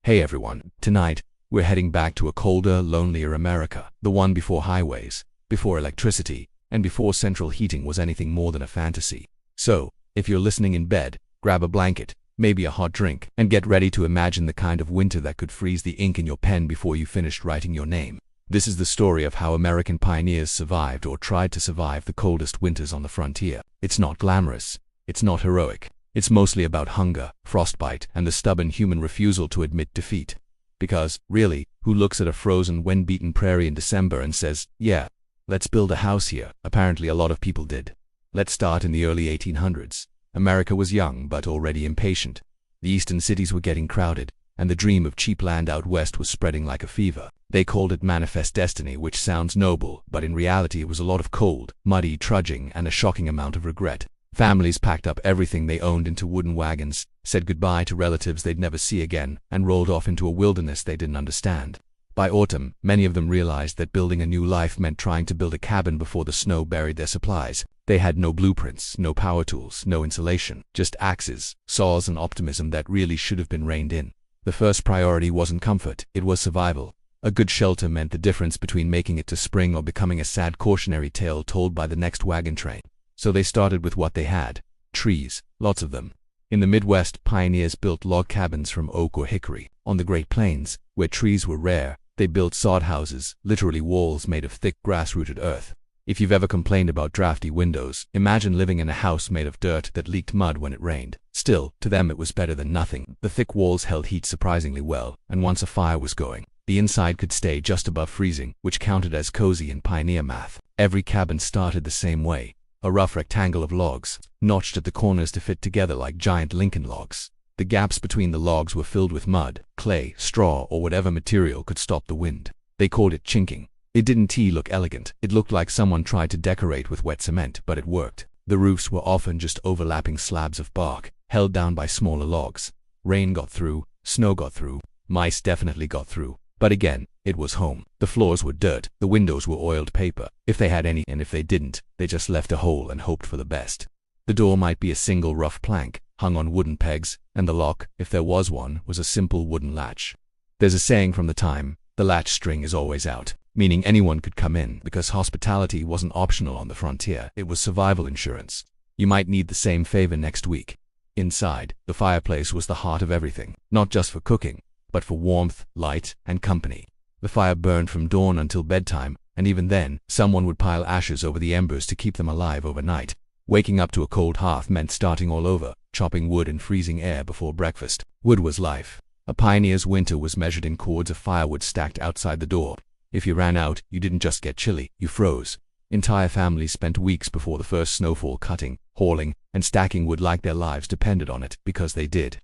Hey everyone, tonight, we're heading back to a colder, lonelier America, the one before highways, before electricity, and before central heating was anything more than a fantasy. So, if you're listening in bed, grab a blanket, maybe a hot drink, and get ready to imagine the kind of winter that could freeze the ink in your pen before you finished writing your name. This is the story of how American pioneers survived or tried to survive the coldest winters on the frontier. It's not glamorous. It's not heroic. It's mostly about hunger, frostbite, and the stubborn human refusal to admit defeat. Because, really, who looks at a frozen, wind-beaten prairie in December and says, yeah, let's build a house here? Apparently a lot of people did. Let's start in the early 1800s. America was young but already impatient. The eastern cities were getting crowded, and the dream of cheap land out west was spreading like a fever. They called it manifest destiny, which sounds noble, but in reality it was a lot of cold, muddy trudging and a shocking amount of regret. Families packed up everything they owned into wooden wagons, said goodbye to relatives they'd never see again, and rolled off into a wilderness they didn't understand. By autumn, many of them realized that building a new life meant trying to build a cabin before the snow buried their supplies. They had no blueprints, no power tools, no insulation, just axes, saws, and optimism that really should have been reined in. The first priority wasn't comfort, it was survival. A good shelter meant the difference between making it to spring or becoming a sad cautionary tale told by the next wagon train. So they started with what they had. Trees, lots of them. In the Midwest, pioneers built log cabins from oak or hickory. On the Great Plains, where trees were rare, they built sod houses, literally walls made of thick grass-rooted earth. If you've ever complained about drafty windows, imagine living in a house made of dirt that leaked mud when it rained. Still, to them it was better than nothing. The thick walls held heat surprisingly well, and once a fire was going, the inside could stay just above freezing, which counted as cozy in pioneer math. Every cabin started the same way. A rough rectangle of logs, notched at the corners to fit together like giant Lincoln logs. The gaps between the logs were filled with mud, clay, straw, or whatever material could stop the wind. They called it chinking. It didn't look elegant. It looked like someone tried to decorate with wet cement, but it worked. The roofs were often just overlapping slabs of bark, held down by smaller logs. Rain got through, snow got through, mice definitely got through. But again, it was home. The floors were dirt, the windows were oiled paper, if they had any, and if they didn't, they just left a hole and hoped for the best. The door might be a single rough plank, hung on wooden pegs, and the lock, if there was one, was a simple wooden latch. There's a saying from the time, the latch string is always out, meaning anyone could come in, because hospitality wasn't optional on the frontier, it was survival insurance. You might need the same favor next week. Inside, the fireplace was the heart of everything, not just for cooking, but for warmth, light, and company. The fire burned from dawn until bedtime, and even then, someone would pile ashes over the embers to keep them alive overnight. Waking up to a cold hearth meant starting all over, chopping wood in freezing air before breakfast. Wood was life. A pioneer's winter was measured in cords of firewood stacked outside the door. If you ran out, you didn't just get chilly, you froze. Entire families spent weeks before the first snowfall cutting, hauling, and stacking wood like their lives depended on it, because they did.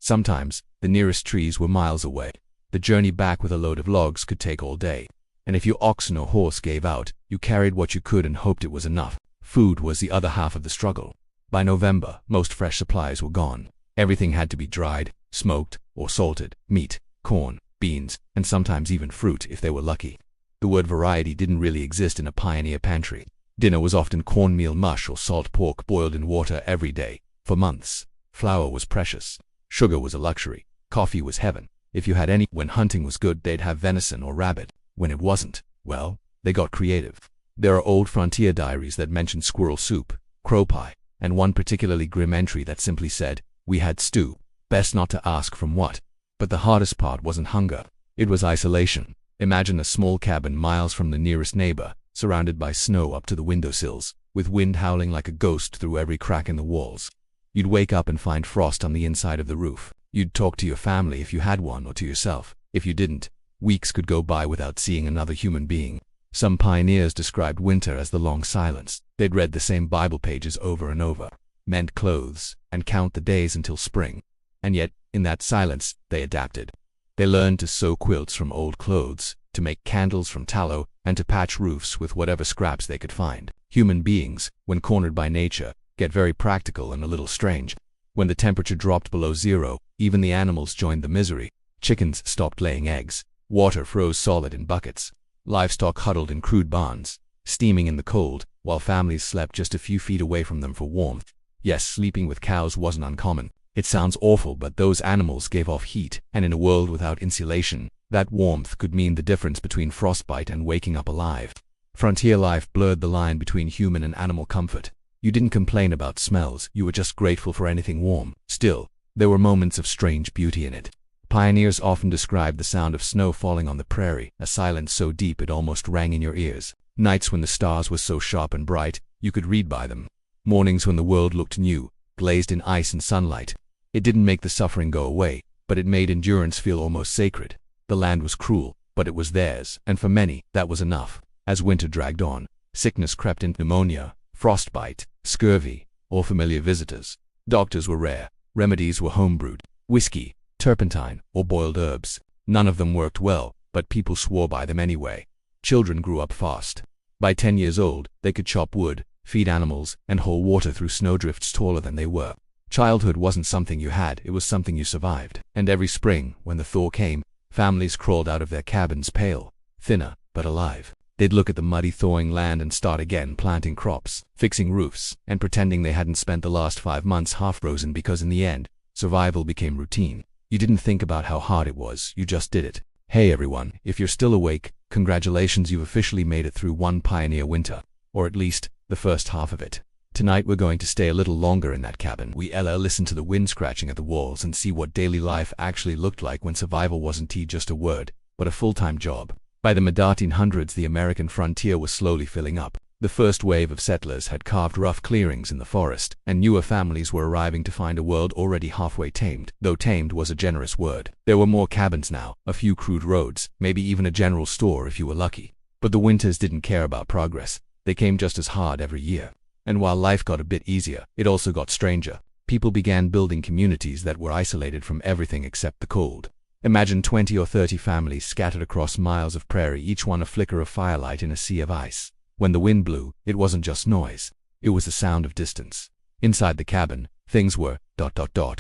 Sometimes, the nearest trees were miles away. The journey back with a load of logs could take all day. And if your oxen or horse gave out, you carried what you could and hoped it was enough. Food was the other half of the struggle. By November, most fresh supplies were gone. Everything had to be dried, smoked, or salted. Meat, corn, beans, and sometimes even fruit if they were lucky. The word variety didn't really exist in a pioneer pantry. Dinner was often cornmeal mush or salt pork boiled in water every day, for months. Flour was precious. Sugar was a luxury. Coffee was heaven. If you had any, when hunting was good, they'd have venison or rabbit. When it wasn't, well, they got creative. There are old frontier diaries that mention squirrel soup, crow pie, and one particularly grim entry that simply said, "We had stew." Best not to ask from what. But the hardest part wasn't hunger. It was isolation. Imagine a small cabin miles from the nearest neighbor, surrounded by snow up to the windowsills, with wind howling like a ghost through every crack in the walls. You'd wake up and find frost on the inside of the roof. You'd talk to your family if you had one, or to yourself. If you didn't, weeks could go by without seeing another human being. Some pioneers described winter as the long silence. They'd read the same Bible pages over and over, mend clothes, and count the days until spring. And yet, in that silence, they adapted. They learned to sew quilts from old clothes, to make candles from tallow, and to patch roofs with whatever scraps they could find. Human beings, when cornered by nature, get very practical and a little strange. When the temperature dropped below zero, even the animals joined the misery. Chickens stopped laying eggs. Water froze solid in buckets. Livestock huddled in crude barns, steaming in the cold, while families slept just a few feet away from them for warmth. Yes, sleeping with cows wasn't uncommon. It sounds awful, but those animals gave off heat, and in a world without insulation, that warmth could mean the difference between frostbite and waking up alive. Frontier life blurred the line between human and animal comfort. You didn't complain about smells, you were just grateful for anything warm. Still, there were moments of strange beauty in it. Pioneers often described the sound of snow falling on the prairie, a silence so deep it almost rang in your ears. Nights when the stars were so sharp and bright, you could read by them. Mornings when the world looked new, glazed in ice and sunlight. It didn't make the suffering go away, but it made endurance feel almost sacred. The land was cruel, but it was theirs, and for many, that was enough. As winter dragged on, sickness crept in: pneumonia, frostbite, scurvy, or familiar visitors. Doctors were rare, remedies were homebrewed. Whiskey, turpentine, or boiled herbs. None of them worked well, but people swore by them anyway. Children grew up fast. By 10 years old, they could chop wood, feed animals, and haul water through snowdrifts taller than they were. Childhood wasn't something you had, it was something you survived. And every spring, when the thaw came, families crawled out of their cabins pale, thinner, but alive. They'd look at the muddy thawing land and start again planting crops, fixing roofs, and pretending they hadn't spent the last 5 months half-frozen, because in the end, survival became routine. You didn't think about how hard it was, you just did it. Hey everyone, if you're still awake, congratulations, you've officially made it through one pioneer winter. Or at least, the first half of it. Tonight we're going to stay a little longer in that cabin. We'll listen to the wind scratching at the walls and see what daily life actually looked like when survival wasn't just a word, but a full-time job. By the mid-1800s, the American frontier was slowly filling up. The first wave of settlers had carved rough clearings in the forest, and newer families were arriving to find a world already halfway tamed, though tamed was a generous word. There were more cabins now, a few crude roads, maybe even a general store if you were lucky. But the winters didn't care about progress. They came just as hard every year. And while life got a bit easier, it also got stranger. People began building communities that were isolated from everything except the cold. Imagine 20 or 30 families scattered across miles of prairie, each one a flicker of firelight in a sea of ice. When the wind blew, it wasn't just noise. It was the sound of distance. Inside the cabin, things were ...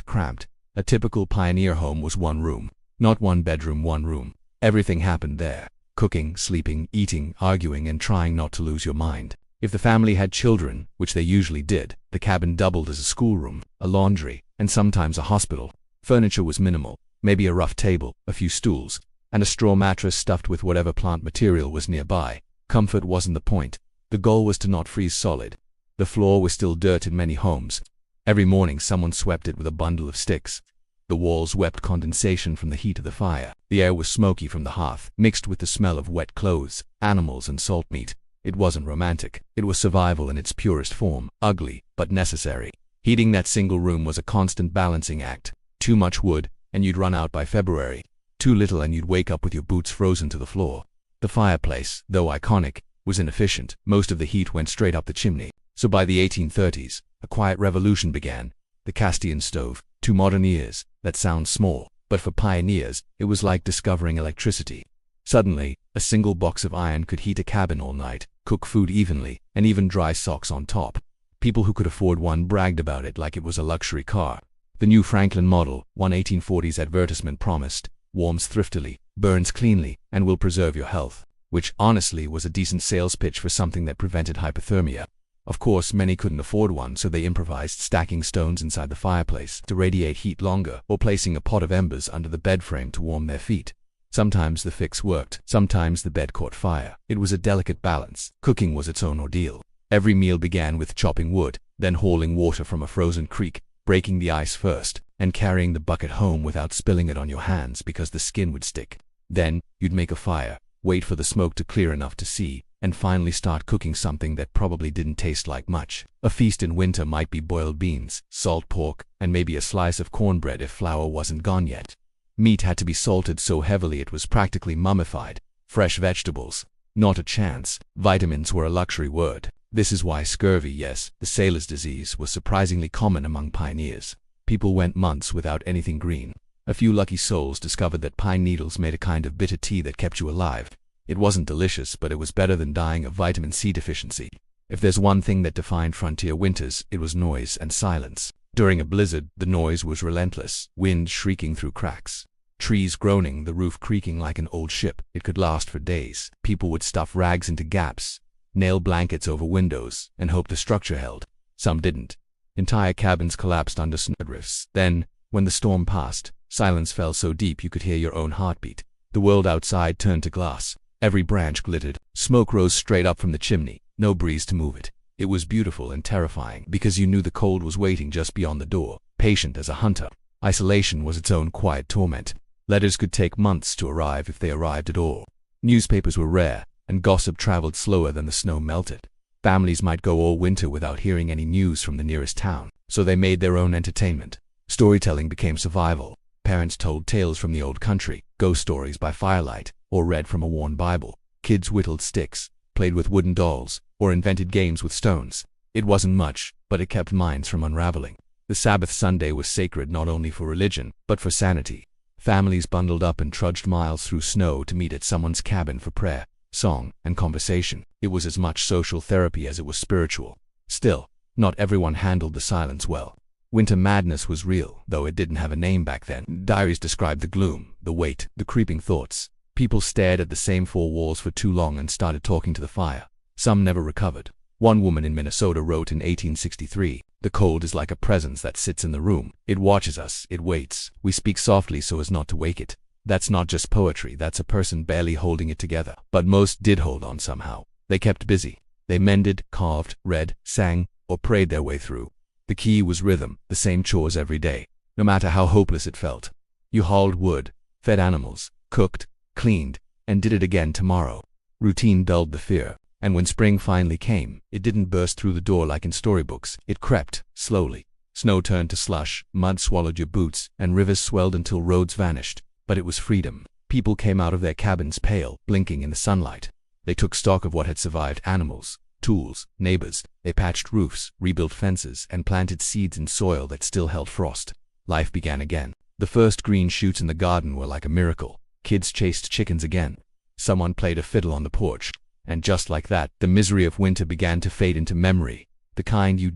cramped. A typical pioneer home was one room. Not one bedroom, one room. Everything happened there. Cooking, sleeping, eating, arguing, and trying not to lose your mind. If the family had children, which they usually did, the cabin doubled as a schoolroom, a laundry, and sometimes a hospital. Furniture was minimal. Maybe a rough table, a few stools, and a straw mattress stuffed with whatever plant material was nearby. Comfort wasn't the point. The goal was to not freeze solid. The floor was still dirt in many homes. Every morning someone swept it with a bundle of sticks. The walls wept condensation from the heat of the fire. The air was smoky from the hearth, mixed with the smell of wet clothes, animals, and salt meat. It wasn't romantic. It was survival in its purest form, ugly, but necessary. Heating that single room was a constant balancing act. Too much wood, and you'd run out by February. Too little, and you'd wake up with your boots frozen to the floor. The fireplace, though iconic, was inefficient. Most of the heat went straight up the chimney. So by the 1830s, a quiet revolution began. The Castilian stove. To modern ears, that sounds small, but for pioneers, it was like discovering electricity. Suddenly, a single box of iron could heat a cabin all night, cook food evenly, and even dry socks on top. People who could afford one bragged about it like it was a luxury car. The new Franklin model, one 1840s advertisement promised, warms thriftily, burns cleanly, and will preserve your health, which honestly was a decent sales pitch for something that prevented hypothermia. Of course, many couldn't afford one, so they improvised stacking stones inside the fireplace to radiate heat longer, or placing a pot of embers under the bed frame to warm their feet. Sometimes the fix worked, sometimes the bed caught fire. It was a delicate balance. Cooking was its own ordeal. Every meal began with chopping wood, then hauling water from a frozen creek, breaking the ice first, and carrying the bucket home without spilling it on your hands because the skin would stick. Then, you'd make a fire, wait for the smoke to clear enough to see, and finally start cooking something that probably didn't taste like much. A feast in winter might be boiled beans, salt pork, and maybe a slice of cornbread if flour wasn't gone yet. Meat had to be salted so heavily it was practically mummified. Fresh vegetables, not a chance. Vitamins were a luxury word. This is why scurvy, yes, the sailor's disease, was surprisingly common among pioneers. People went months without anything green. A few lucky souls discovered that pine needles made a kind of bitter tea that kept you alive. It wasn't delicious, but it was better than dying of vitamin C deficiency. If there's one thing that defined frontier winters, it was noise and silence. During a blizzard, the noise was relentless, wind shrieking through cracks. Trees groaning, the roof creaking like an old ship. It could last for days. People would stuff rags into gaps, nail blankets over windows, and hope the structure held. Some didn't. Entire cabins collapsed under snowdrifts. Then, when the storm passed, silence fell so deep you could hear your own heartbeat. The world outside turned to glass. Every branch glittered. Smoke rose straight up from the chimney, no breeze to move it. It was beautiful and terrifying because you knew the cold was waiting just beyond the door, patient as a hunter. Isolation was its own quiet torment. Letters could take months to arrive if they arrived at all. Newspapers were rare, and gossip traveled slower than the snow melted. Families might go all winter without hearing any news from the nearest town, so they made their own entertainment. Storytelling became survival. Parents told tales from the old country, ghost stories by firelight, or read from a worn Bible. Kids whittled sticks, played with wooden dolls, or invented games with stones. It wasn't much, but it kept minds from unraveling. The Sabbath Sunday was sacred not only for religion, but for sanity. Families bundled up and trudged miles through snow to meet at someone's cabin for prayer, song, and conversation. It was as much social therapy as it was spiritual. Still, not everyone handled the silence well. Winter madness was real, though it didn't have a name back then. Diaries described the gloom, the weight, the creeping thoughts. People stared at the same four walls for too long and started talking to the fire. Some never recovered. One woman in Minnesota wrote in 1863, "The cold is like a presence that sits in the room. It watches us, it waits. We speak softly so as not to wake it." That's not just poetry, that's a person barely holding it together. But most did hold on somehow. They kept busy. They mended, carved, read, sang, or prayed their way through. The key was rhythm, the same chores every day, no matter how hopeless it felt. You hauled wood, fed animals, cooked, cleaned, and did it again tomorrow. Routine dulled the fear. And when spring finally came, it didn't burst through the door like in storybooks. It crept, slowly. Snow turned to slush, mud swallowed your boots, and rivers swelled until roads vanished. But it was freedom. People came out of their cabins pale, blinking in the sunlight. They took stock of what had survived: animals, tools, neighbors. They patched roofs, rebuilt fences, and planted seeds in soil that still held frost. Life began again. The first green shoots in the garden were like a miracle. Kids chased chickens again. Someone played a fiddle on the porch. And just like that, the misery of winter began to fade into memory, the kind you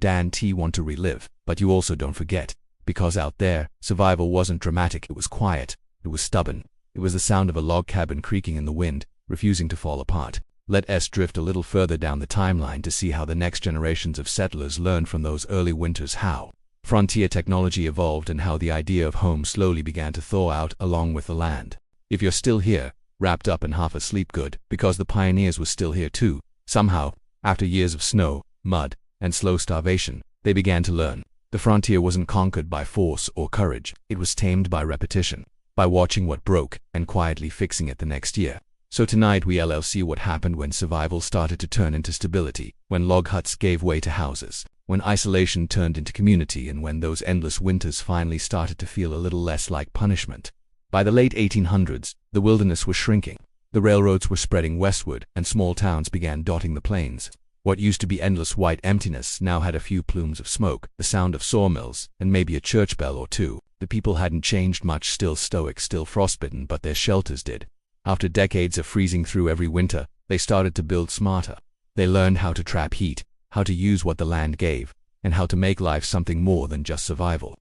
want to relive, but you also don't forget. Because out there, survival wasn't dramatic, it was quiet, it was stubborn. It was the sound of a log cabin creaking in the wind, refusing to fall apart. Let us drift a little further down the timeline to see how the next generations of settlers learned from those early winters, how frontier technology evolved, and how the idea of home slowly began to thaw out along with the land. If you're still here, wrapped up and half asleep, good, because the pioneers were still here too. Somehow, after years of snow, mud, and slow starvation, they began to learn. The frontier wasn't conquered by force or courage, it was tamed by repetition, by watching what broke and quietly fixing it the next year. So tonight we'll see what happened when survival started to turn into stability, when log huts gave way to houses, when isolation turned into community, and when those endless winters finally started to feel a little less like punishment. By the late 1800s, the wilderness was shrinking. The railroads were spreading westward, and small towns began dotting the plains. What used to be endless white emptiness now had a few plumes of smoke, the sound of sawmills, and maybe a church bell or two. The people hadn't changed much, still stoic, still frostbitten, but their shelters did. After decades of freezing through every winter, they started to build smarter. They learned how to trap heat, how to use what the land gave, and how to make life something more than just survival.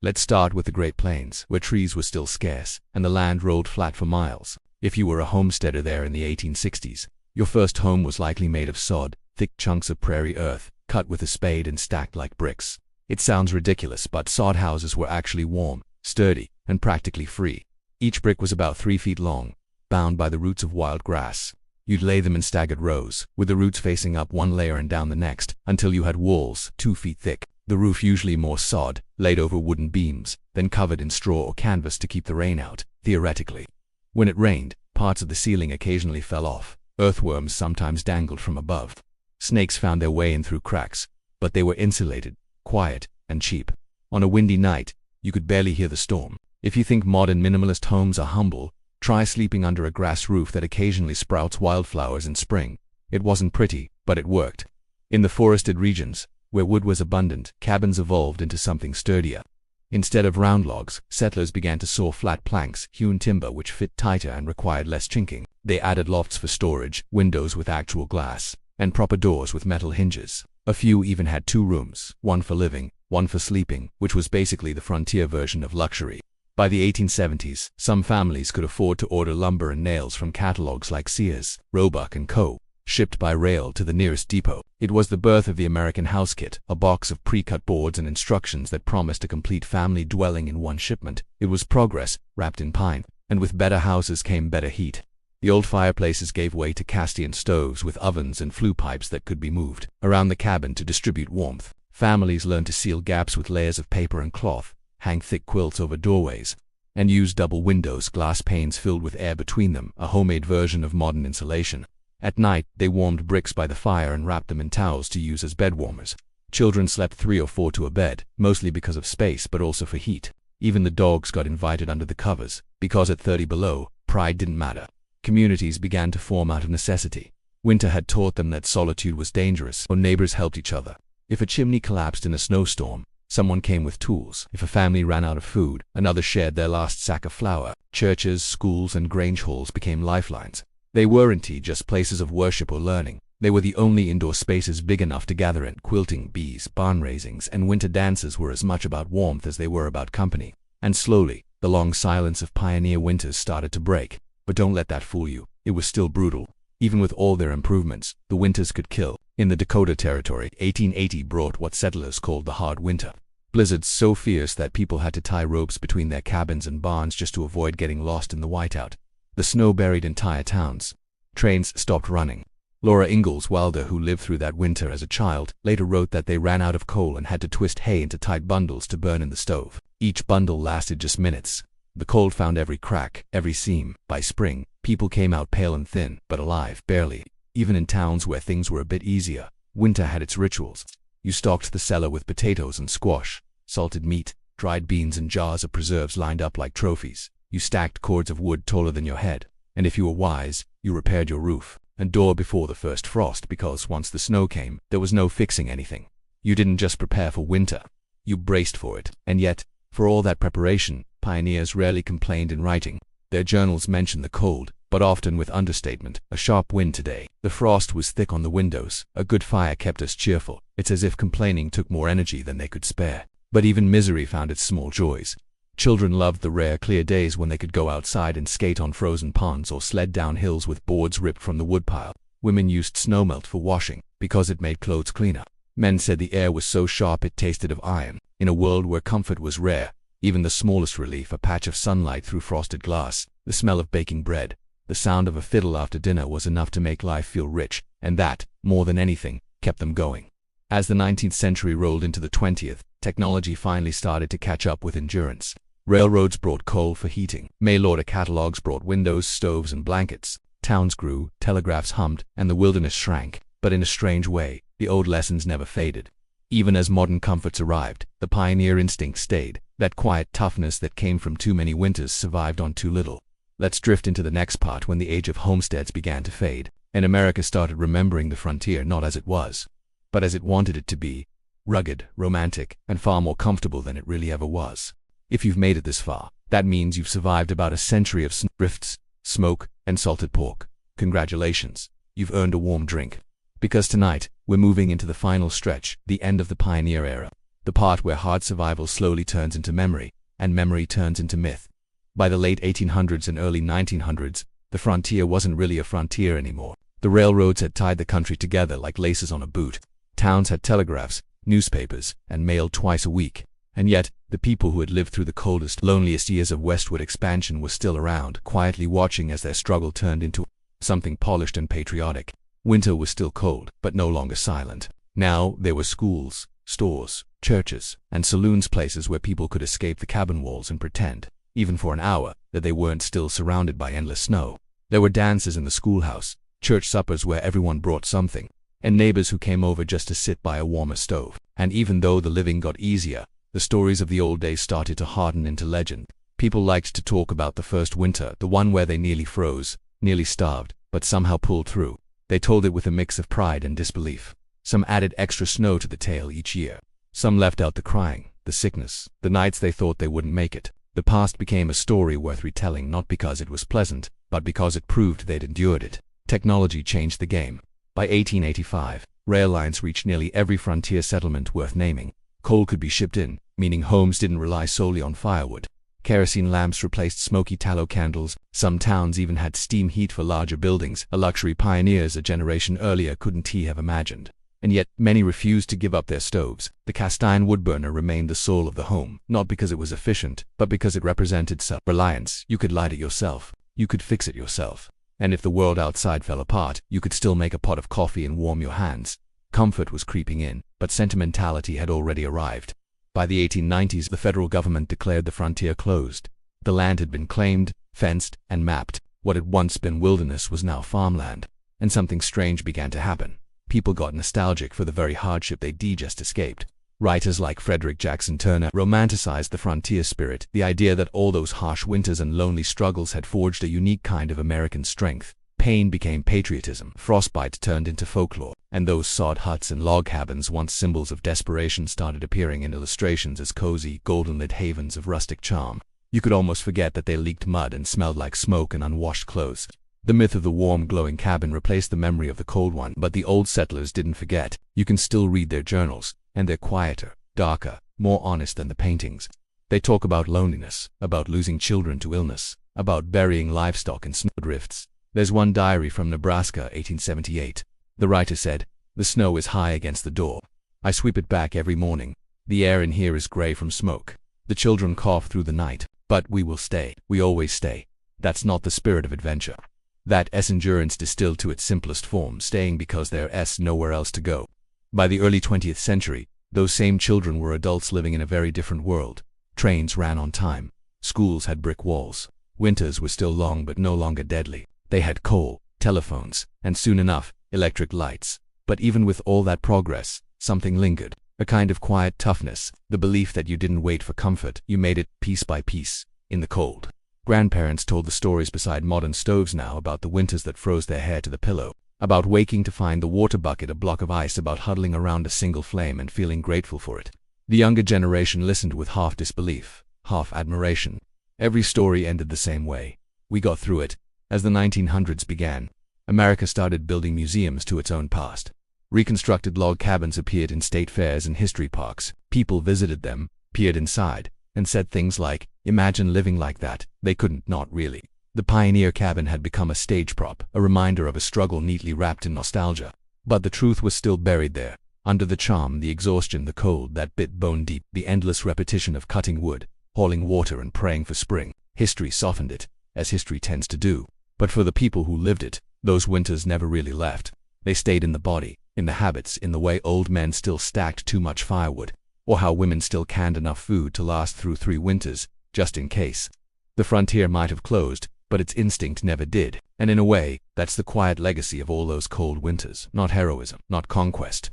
Let's start with the Great Plains, where trees were still scarce, and the land rolled flat for miles. If you were a homesteader there in the 1860s, your first home was likely made of sod, thick chunks of prairie earth, cut with a spade and stacked like bricks. It sounds ridiculous, but sod houses were actually warm, sturdy, and practically free. Each brick was about 3 feet long, bound by the roots of wild grass. You'd lay them in staggered rows, with the roots facing up one layer and down the next, until you had walls 2 feet thick. The roof, usually more sod, laid over wooden beams, then covered in straw or canvas to keep the rain out, theoretically. When it rained, parts of the ceiling occasionally fell off. Earthworms sometimes dangled from above. Snakes found their way in through cracks, but they were insulated, quiet, and cheap. On a windy night, you could barely hear the storm. If you think modern minimalist homes are humble, try sleeping under a grass roof that occasionally sprouts wildflowers in spring. It wasn't pretty, but it worked. In the forested regions, where wood was abundant, cabins evolved into something sturdier. Instead of round logs, settlers began to saw flat planks, hewn timber which fit tighter and required less chinking. They added lofts for storage, windows with actual glass, and proper doors with metal hinges. A few even had 2 rooms, one for living, one for sleeping, which was basically the frontier version of luxury. By the 1870s, some families could afford to order lumber and nails from catalogs like Sears, Roebuck & Co. shipped by rail to the nearest depot. It was the birth of the American house kit, a box of pre-cut boards and instructions that promised a complete family dwelling in one shipment. It was progress, wrapped in pine, and with better houses came better heat. The old fireplaces gave way to cast-iron stoves with ovens and flue pipes that could be moved around the cabin to distribute warmth. Families learned to seal gaps with layers of paper and cloth, hang thick quilts over doorways, and use double windows, glass panes filled with air between them, a homemade version of modern insulation. At night, they warmed bricks by the fire and wrapped them in towels to use as bed warmers. Children slept 3 or 4 to a bed, mostly because of space but also for heat. Even the dogs got invited under the covers, because at 30 below, pride didn't matter. Communities began to form out of necessity. Winter had taught them that solitude was dangerous, or neighbors helped each other. If a chimney collapsed in a snowstorm, someone came with tools. If a family ran out of food, another shared their last sack of flour. Churches, schools, and grange halls became lifelines. They weren't just places of worship or learning. They were the only indoor spaces big enough to gather in. Quilting bees, barn raisings, and winter dances were as much about warmth as they were about company. And slowly, the long silence of pioneer winters started to break. But don't let that fool you. It was still brutal. Even with all their improvements, the winters could kill. In the Dakota Territory, 1880 brought what settlers called the hard winter. Blizzards so fierce that people had to tie ropes between their cabins and barns just to avoid getting lost in the whiteout. The snow buried entire towns. Trains stopped running. Laura Ingalls Wilder, who lived through that winter as a child, later wrote that they ran out of coal and had to twist hay into tight bundles to burn in the stove. Each bundle lasted just minutes. The cold found every crack, every seam. By spring, people came out pale and thin, but alive, barely. Even in towns where things were a bit easier, winter had its rituals. You stocked the cellar with potatoes and squash, salted meat, dried beans, and jars of preserves lined up like trophies. You stacked cords of wood taller than your head, and if you were wise, you repaired your roof and door before the first frost, because once the snow came, there was no fixing anything. You didn't just prepare for winter, you braced for it. And yet, for all that preparation, pioneers rarely complained in writing. Their journals mentioned the cold, but often with understatement. A sharp wind today. The frost was thick on the windows. A good fire kept us cheerful. It's as if complaining took more energy than they could spare. But even misery found its small joys. Children loved the rare clear days when they could go outside and skate on frozen ponds or sled down hills with boards ripped from the woodpile. Women used snowmelt for washing, because it made clothes cleaner. Men said the air was so sharp it tasted of iron. In a world where comfort was rare, even the smallest relief, a patch of sunlight through frosted glass, the smell of baking bread, the sound of a fiddle after dinner was enough to make life feel rich, and that, more than anything, kept them going. As the 19th century rolled into the 20th, technology finally started to catch up with endurance. Railroads brought coal for heating. Mail-order catalogs brought windows, stoves, and blankets. Towns grew, telegraphs hummed, and the wilderness shrank. But in a strange way, the old lessons never faded. Even as modern comforts arrived, the pioneer instinct stayed. That quiet toughness that came from too many winters survived on too little. Let's drift into the next part, when the age of homesteads began to fade, and America started remembering the frontier not as it was, but as it wanted it to be: rugged, romantic, and far more comfortable than it really ever was. If you've made it this far, that means you've survived about a century of drifts, smoke, and salted pork. Congratulations, you've earned a warm drink. Because tonight, we're moving into the final stretch, the end of the pioneer era. The part where hard survival slowly turns into memory, and memory turns into myth. By the late 1800s and early 1900s, the frontier wasn't really a frontier anymore. The railroads had tied the country together like laces on a boot. Towns had telegraphs, newspapers, and mail twice a week. And yet, the people who had lived through the coldest, loneliest years of westward expansion were still around, quietly watching as their struggle turned into something polished and patriotic. Winter was still cold, but no longer silent. Now there were schools, stores, churches, and saloons, places where people could escape the cabin walls and pretend, even for an hour, that they weren't still surrounded by endless snow. There were dances in the schoolhouse, church suppers where everyone brought something, and neighbors who came over just to sit by a warmer stove. And even though the living got easier, the stories of the old days started to harden into legend. People liked to talk about the first winter, the one where they nearly froze, nearly starved, but somehow pulled through. They told it with a mix of pride and disbelief. Some added extra snow to the tale each year. Some left out the crying, the sickness, the nights they thought they wouldn't make it. The past became a story worth retelling, not because it was pleasant, but because it proved they'd endured it. Technology changed the game. By 1885, rail lines reached nearly every frontier settlement worth naming. Coal could be shipped in, meaning homes didn't rely solely on firewood. Kerosene lamps replaced smoky tallow candles. Some towns even had steam heat for larger buildings, a luxury pioneers a generation earlier couldn't have imagined. And yet, many refused to give up their stoves. The cast iron wood burner remained the soul of the home, not because it was efficient, but because it represented self-reliance. You could light it yourself. You could fix it yourself. And if the world outside fell apart, you could still make a pot of coffee and warm your hands. Comfort was creeping in, but sentimentality had already arrived. By the 1890s, the federal government declared the frontier closed. The land had been claimed, fenced, and mapped. What had once been wilderness was now farmland. And something strange began to happen. People got nostalgic for the very hardship they'd just escaped. Writers like Frederick Jackson Turner romanticized the frontier spirit, the idea that all those harsh winters and lonely struggles had forged a unique kind of American strength. Pain became patriotism, frostbite turned into folklore, and those sod huts and log cabins, once symbols of desperation, started appearing in illustrations as cozy, golden-lit havens of rustic charm. You could almost forget that they leaked mud and smelled like smoke and unwashed clothes. The myth of the warm, glowing cabin replaced the memory of the cold one, but the old settlers didn't forget. You can still read their journals, and they're quieter, darker, more honest than the paintings. They talk about loneliness, about losing children to illness, about burying livestock in snowdrifts. There's one diary from Nebraska, 1878. The writer said, "The snow is high against the door. I sweep it back every morning. The air in here is gray from smoke. The children cough through the night. But we will stay. We always stay." That's not the spirit of adventure. That's endurance distilled to its simplest form, staying because there's nowhere else to go. By the early 20th century, those same children were adults living in a very different world. Trains ran on time. Schools had brick walls. Winters were still long but no longer deadly. They had coal, telephones, and soon enough, electric lights. But even with all that progress, something lingered. A kind of quiet toughness, the belief that you didn't wait for comfort, you made it piece by piece, in the cold. Grandparents told the stories beside modern stoves now about the winters that froze their hair to the pillow, about waking to find the water bucket a block of ice, about huddling around a single flame and feeling grateful for it. The younger generation listened with half disbelief, half admiration. Every story ended the same way. We got through it. As the 1900s began, America started building museums to its own past. Reconstructed log cabins appeared in state fairs and history parks. People visited them, peered inside, and said things like, "Imagine living like that." They couldn't, not really. The pioneer cabin had become a stage prop, a reminder of a struggle neatly wrapped in nostalgia. But the truth was still buried there. Under the charm, the exhaustion, the cold that bit bone deep, the endless repetition of cutting wood, hauling water and praying for spring. History softened it, as history tends to do. But for the people who lived it, those winters never really left. They stayed in the body, in the habits, in the way old men still stacked too much firewood, or how women still canned enough food to last through 3 winters, just in case. The frontier might have closed, but its instinct never did. And in a way, that's the quiet legacy of all those cold winters. Not heroism, not conquest.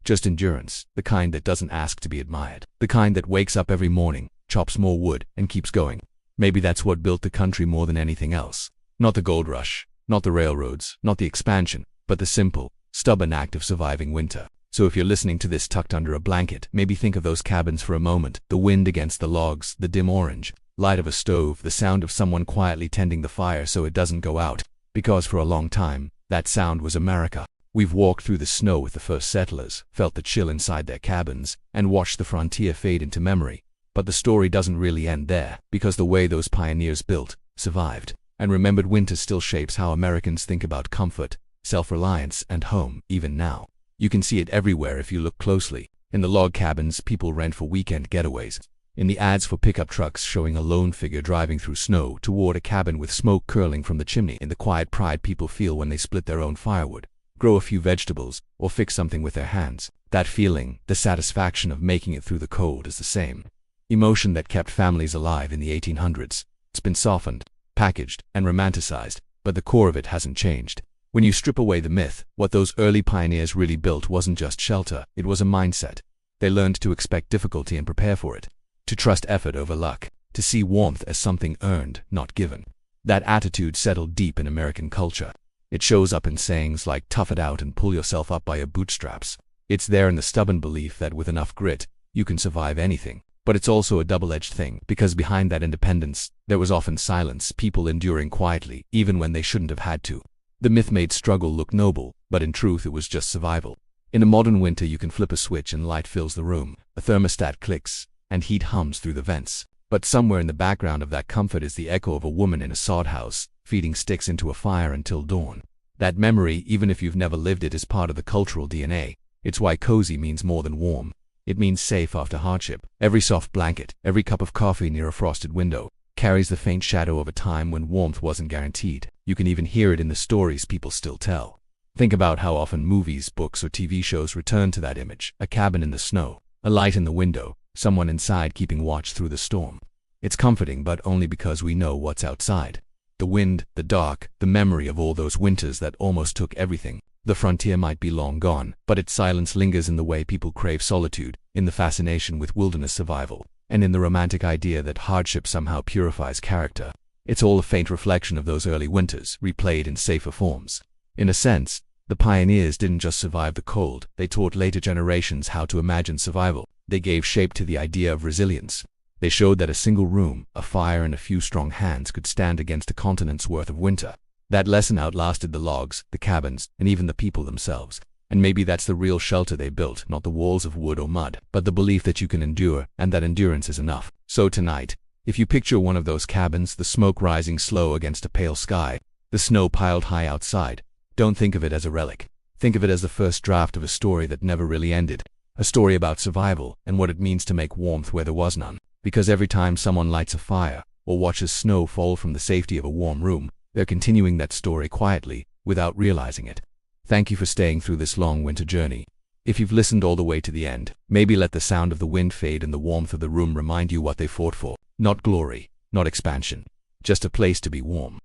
Just endurance, the kind that doesn't ask to be admired. The kind that wakes up every morning, chops more wood, and keeps going. Maybe that's what built the country more than anything else. Not the gold rush, not the railroads, not the expansion, but the simple, stubborn act of surviving winter. So if you're listening to this tucked under a blanket, maybe think of those cabins for a moment. The wind against the logs, the dim orange light of a stove, the sound of someone quietly tending the fire so it doesn't go out. Because for a long time, that sound was America. We've walked through the snow with the first settlers, felt the chill inside their cabins, and watched the frontier fade into memory. But the story doesn't really end there, because the way those pioneers built, survived, and remembered winter still shapes how Americans think about comfort, self-reliance, and home, even now. You can see it everywhere if you look closely. In the log cabins people rent for weekend getaways. In the ads for pickup trucks showing a lone figure driving through snow toward a cabin with smoke curling from the chimney. In the quiet pride people feel when they split their own firewood, grow a few vegetables, or fix something with their hands. That feeling, the satisfaction of making it through the cold, is the same emotion that kept families alive in the 1800s. It's been softened, packaged, and romanticized, but the core of it hasn't changed. When you strip away the myth, what those early pioneers really built wasn't just shelter, it was a mindset. They learned to expect difficulty and prepare for it, to trust effort over luck, to see warmth as something earned, not given. That attitude settled deep in American culture. It shows up in sayings like "tough it out and pull yourself up by your bootstraps." It's there in the stubborn belief that with enough grit, you can survive anything. But it's also a double-edged thing, because behind that independence, there was often silence, people enduring quietly, even when they shouldn't have had to. The myth made struggle look noble, but in truth it was just survival. In a modern winter you can flip a switch and light fills the room, a thermostat clicks, and heat hums through the vents. But somewhere in the background of that comfort is the echo of a woman in a sod house, feeding sticks into a fire until dawn. That memory, even if you've never lived it, is part of the cultural DNA. It's why cozy means more than warm. It means safe after hardship. Every soft blanket, every cup of coffee near a frosted window, carries the faint shadow of a time when warmth wasn't guaranteed. You can even hear it in the stories people still tell. Think about how often movies, books, or TV shows return to that image: a cabin in the snow, a light in the window, someone inside keeping watch through the storm. It's comforting, but only because we know what's outside. The wind, the dark, the memory of all those winters that almost took everything. The frontier might be long gone, but its silence lingers in the way people crave solitude, in the fascination with wilderness survival, and in the romantic idea that hardship somehow purifies character. It's all a faint reflection of those early winters, replayed in safer forms. In a sense, the pioneers didn't just survive the cold, they taught later generations how to imagine survival. They gave shape to the idea of resilience. They showed that a single room, a fire, and a few strong hands could stand against a continent's worth of winter. That lesson outlasted the logs, the cabins, and even the people themselves. And maybe that's the real shelter they built, not the walls of wood or mud, but the belief that you can endure, and that endurance is enough. So tonight, if you picture one of those cabins, the smoke rising slow against a pale sky, the snow piled high outside, don't think of it as a relic. Think of it as the first draft of a story that never really ended. A story about survival and what it means to make warmth where there was none. Because every time someone lights a fire, or watches snow fall from the safety of a warm room, they're continuing that story quietly, without realizing it. Thank you for staying through this long winter journey. If you've listened all the way to the end, maybe let the sound of the wind fade and the warmth of the room remind you what they fought for. Not glory, not expansion, just a place to be warm.